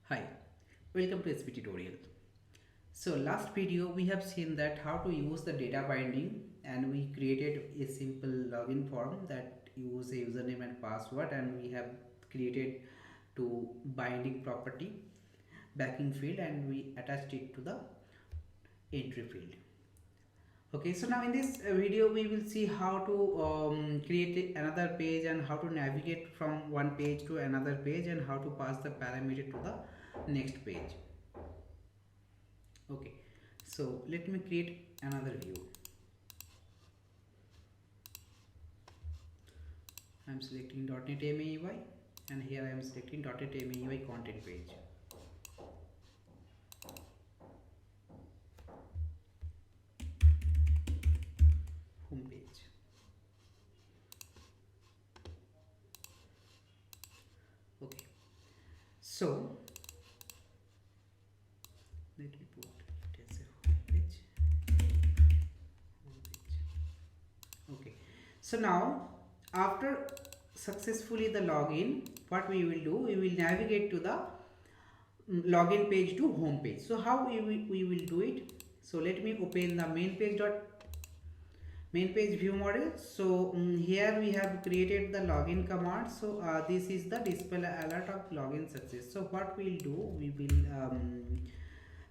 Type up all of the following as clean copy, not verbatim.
Hi, welcome to SP tutorial. So last video we have seen that how to use the data binding, and we created a simple login form that use a username and password, and we have created to binding property backing field, and we attached it to the entry field. Okay, so now in this video we will see how to create another page and how to navigate from one page to another page and how to pass the parameter to the next page. Okay, so let me create another view. I'm selecting .NET MAUI, and here I am selecting .NET MAUI content page. Home page. Okay, so let me put it as a home page. Home page. Okay, so now after successfully the login, what we will do, we will navigate to the login page to home page. So how we will do it? So let me open the main page view model. So here we have created the login command. So this is the display alert of login success. So what we'll do, we will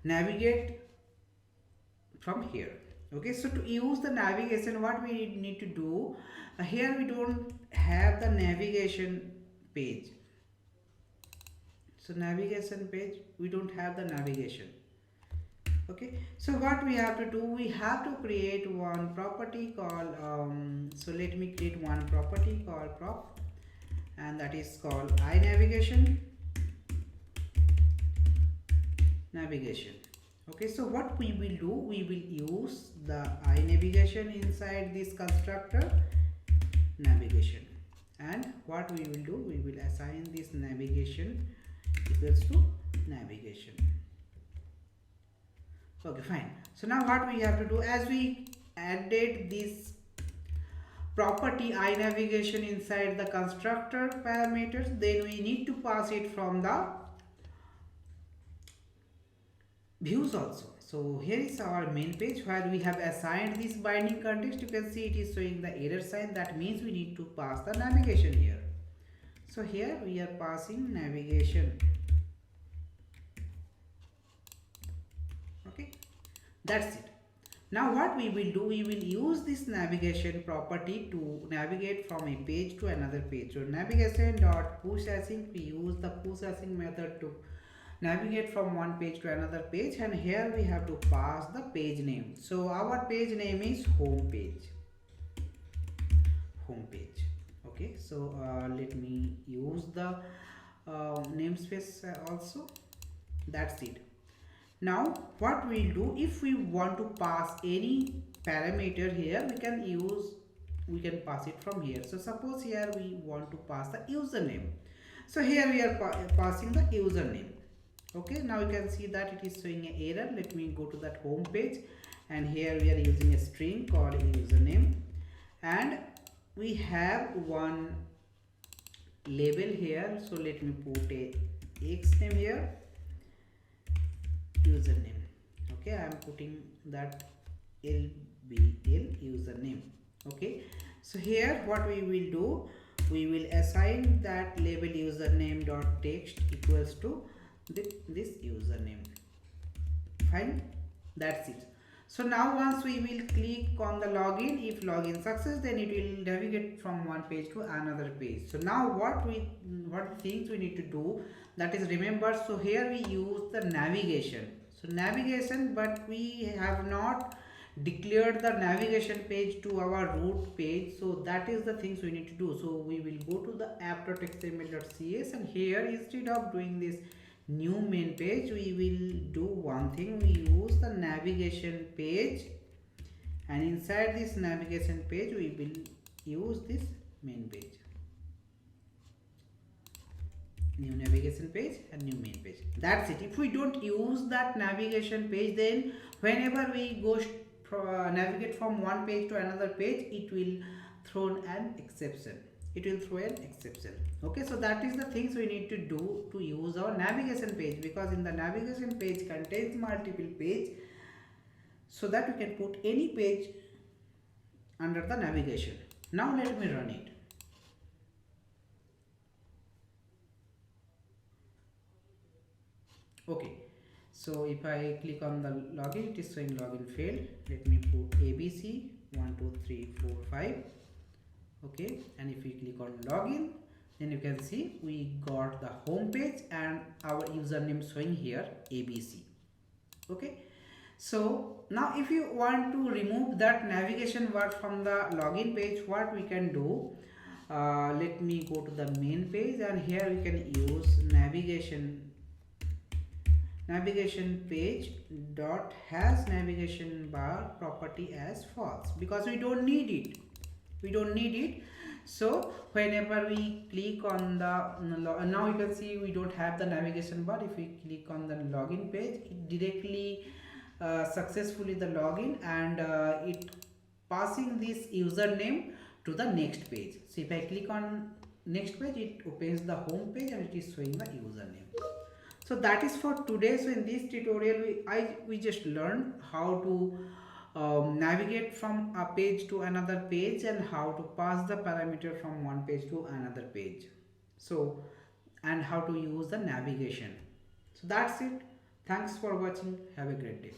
navigate from here. Okay, so to use the navigation, what we need to do, here we don't have the navigation page. So navigation page, we don't have the navigation. Okay, so what we have to do, we have to create one property called so let me create one property called prop, and that is called iNavigation. Okay, so what we will do, we will use the iNavigation inside this constructor navigation, and what we will do, we will assign this navigation equals to navigation. Okay, fine. So now what we have to do, as we added this property iNavigation inside the constructor parameters, then we need to pass it from the views also. So here is our main page where we have assigned this binding context. You can see it is showing the error sign. That means we need to pass the navigation here. So here we are passing navigation. Okay, that's it. Now what we will do, we will use this navigation property to navigate from a page to another page. So navigation dot push async, we use the push async method to navigate from one page to another page, and here we have to pass the page name. So our page name is home page. Okay, so let me use the namespace also. That's it. Now what we'll do, if we want to pass any parameter here, we can pass it from here. So suppose here we want to pass the username. So here we are passing the username. Okay, now you can see that it is showing an error. Let me go to that home page, and here we are using a string called username, and we have one label here. So let me put a X name here, username. Okay, I am putting that LBL username. Okay, so here what we will do, we will assign that label username dot text equals to this username. Fine, that's it. So now once we will click on the login, if login success, then it will navigate from one page to another page. So now what things we need to do, that is, remember, so here we use the navigation. So navigation, but we have not declared the navigation page to our root page. So that is the things we need to do. So we will go to the app.xml.cs, and here instead of doing this new main page, we will do one thing. We use the navigation page, and inside this navigation page we will use this main page, new navigation page and new main page. That's it. If we don't use that navigation page, then whenever we go navigate from one page to another page, it will throw an exception. Okay, so that is the things we need to do to use our navigation page, because in the navigation page contains multiple page, so that we can put any page under the navigation. Now let me run it. Okay, so if I click on the login, it is showing login failed. Let me put ABC 1 2 3 4 5. Okay, and if we click on login, then you can see we got the home page and our username showing here ABC. Okay, so now if you want to remove that navigation bar from the login page, what we can do, let me go to the main page, and here we can use navigation page dot has navigation bar property as false, because we don't need it. So whenever we click on the now you can see we don't have the navigation bar. If we click on the login page, it directly successfully the login, and it passing this username to the next page. So if I click on next page, it opens the home page and it is showing the username. So that is for today. So in this tutorial we just learned how to navigate from a page to another page, and how to pass the parameter from one page to another page. So, and how to use the navigation. So that's it. Thanks for watching. Have a great day.